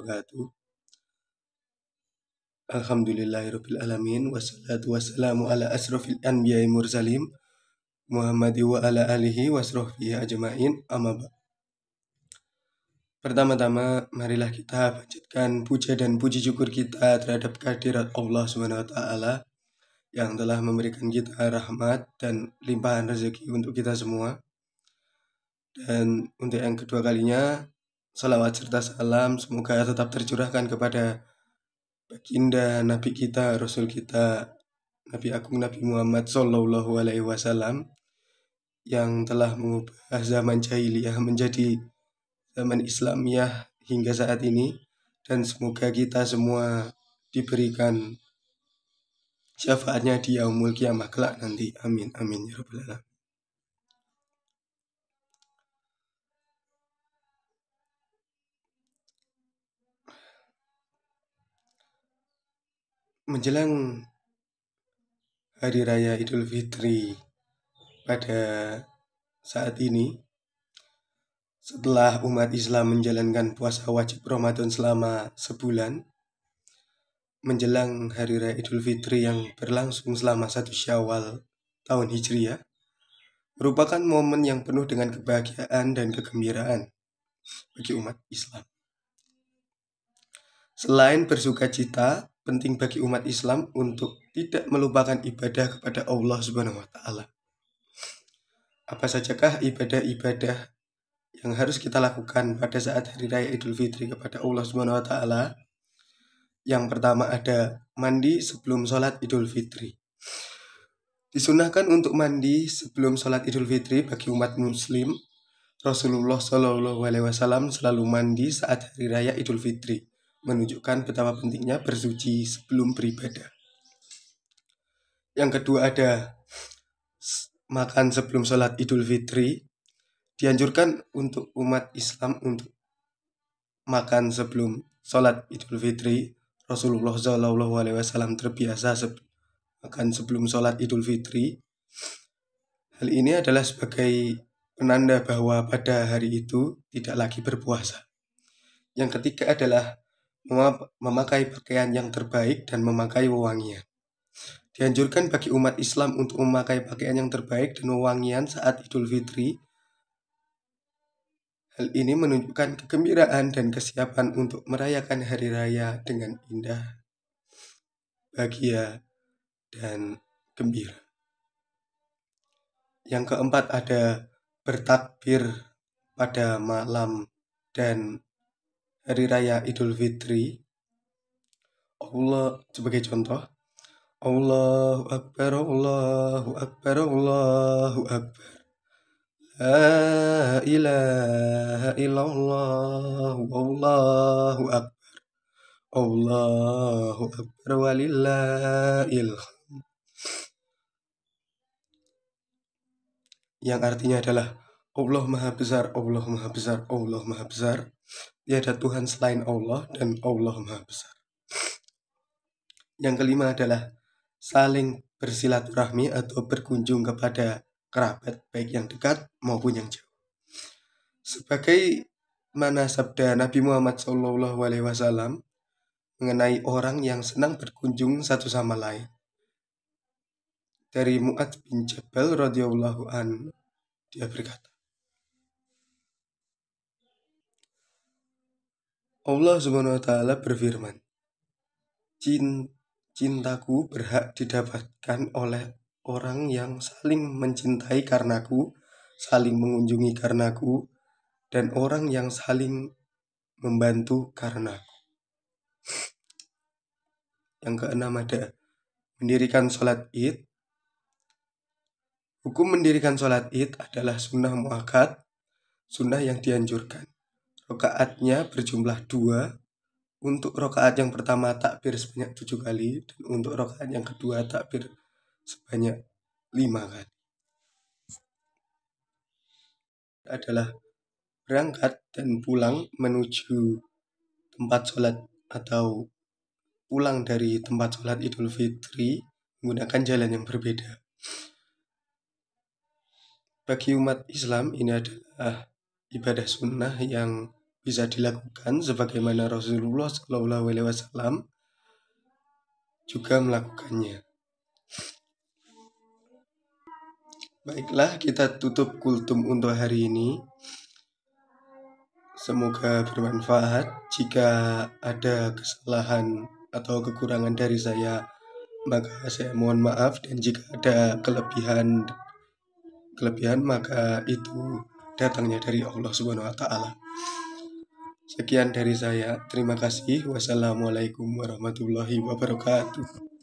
wabarakatuh. Alhamdulillahirabbil alamin wassalatu wassalamu ala asrofil anbiya'i mursalin Muhammad wa ala alihi wa sahbihi ajmain amma ba'd. Pertama-tama marilah kita panjatkan puja dan puji syukur kita terhadap kehadirat Allah Subhanahu wa taala yang telah memberikan kita rahmat dan limpahan rezeki untuk kita semua. Dan untuk yang kedua kalinya, salawat serta salam semoga tetap tercurahkan kepada baginda Nabi kita, Rasul kita, Nabi Agung Nabi Muhammad Sallallahu Alaihi Wasallam yang telah mengubah zaman jahiliyah menjadi zaman Islamiyah hingga saat ini, dan semoga kita semua diberikan syafaatnya di yaumul kiamah kelak nanti. Amin amin ya rabbal alamin. Menjelang Hari Raya Idul Fitri pada saat ini, setelah umat Islam menjalankan puasa wajib Ramadan selama sebulan, menjelang Hari Raya Idul Fitri yang berlangsung selama 1 Syawal tahun Hijriah, merupakan momen yang penuh dengan kebahagiaan dan kegembiraan bagi umat Islam. Selain bersuka cita, penting bagi umat Islam untuk tidak melupakan ibadah kepada Allah Subhanahu wa taala. Apa sajakah ibadah-ibadah yang harus kita lakukan pada saat Hari Raya Idul Fitri kepada Allah Subhanahu wa taala? Yang pertama ada mandi sebelum sholat Idul Fitri. Disunahkan untuk mandi sebelum sholat Idul Fitri bagi umat Muslim. Rasulullah Shallallahu Alaihi Wasallam selalu mandi saat Hari Raya Idul Fitri, menunjukkan betapa pentingnya bersuci sebelum beribadah. Yang kedua ada makan sebelum sholat Idul Fitri. Dianjurkan untuk umat Islam untuk makan sebelum sholat Idul Fitri. Rasulullah Shallallahu Alaihi Wasallam terbiasa makan sebelum sholat Idul Fitri. Hal ini adalah sebagai penanda bahwa pada hari itu tidak lagi berpuasa. Yang ketiga adalah memakai pakaian yang terbaik dan memakai wewangian. Dianjurkan bagi umat Islam untuk memakai pakaian yang terbaik dan wewangian saat Idul Fitri. Hal ini menunjukkan kegembiraan dan kesiapan untuk merayakan hari raya dengan indah, bahagia, dan gembira. Yang keempat ada bertakbir pada malam dan Hari Raya Idul Fitri. Sebagai contoh, Allahu Akbar, Allahu Akbar, Allahu Akbar, La ilaha illallah, Allahu Akbar, Allahu Akbar, walillahil hamd. Yang artinya adalah Allah Maha Besar, Allah Maha Besar, Allah Maha Besar. Tiada Tuhan selain Allah dan Allah Maha Besar. Yang kelima adalah saling bersilaturahmi atau berkunjung kepada kerabat, baik yang dekat maupun yang jauh. Sebagai mana sabda Nabi Muhammad SAW mengenai orang yang senang berkunjung satu sama lain. Dari Mu'adz bin Jabal radhiyallahu anhu, dia berkata, Allah Subhanahu wa taala berfirman, cintaku berhak didapatkan oleh orang yang saling mencintai karenaku, saling mengunjungi karenaku, dan orang yang saling membantu karenaku. Yang keenam ada mendirikan sholat Id. Hukum mendirikan sholat Id adalah sunnah muakkad, sunnah yang dianjurkan. Rakaatnya berjumlah 2. Untuk rakaat yang pertama takbir sebanyak 7 kali, dan untuk rakaat yang kedua takbir sebanyak 5 kali. Adalah berangkat dan pulang menuju tempat sholat atau pulang dari tempat sholat Idul Fitri menggunakan jalan yang berbeda. Bagi umat Islam ini adalah ibadah sunnah yang bisa dilakukan sebagaimana Rasulullah SAW juga melakukannya. Baiklah, kita tutup kultum untuk hari ini. Semoga bermanfaat. Jika ada kesalahan atau kekurangan dari saya, maka saya mohon maaf, dan jika ada kelebihan maka itu datangnya dari Allah Subhanahu wa taala. Sekian dari saya. Terima kasih. Wassalamualaikum warahmatullahi wabarakatuh.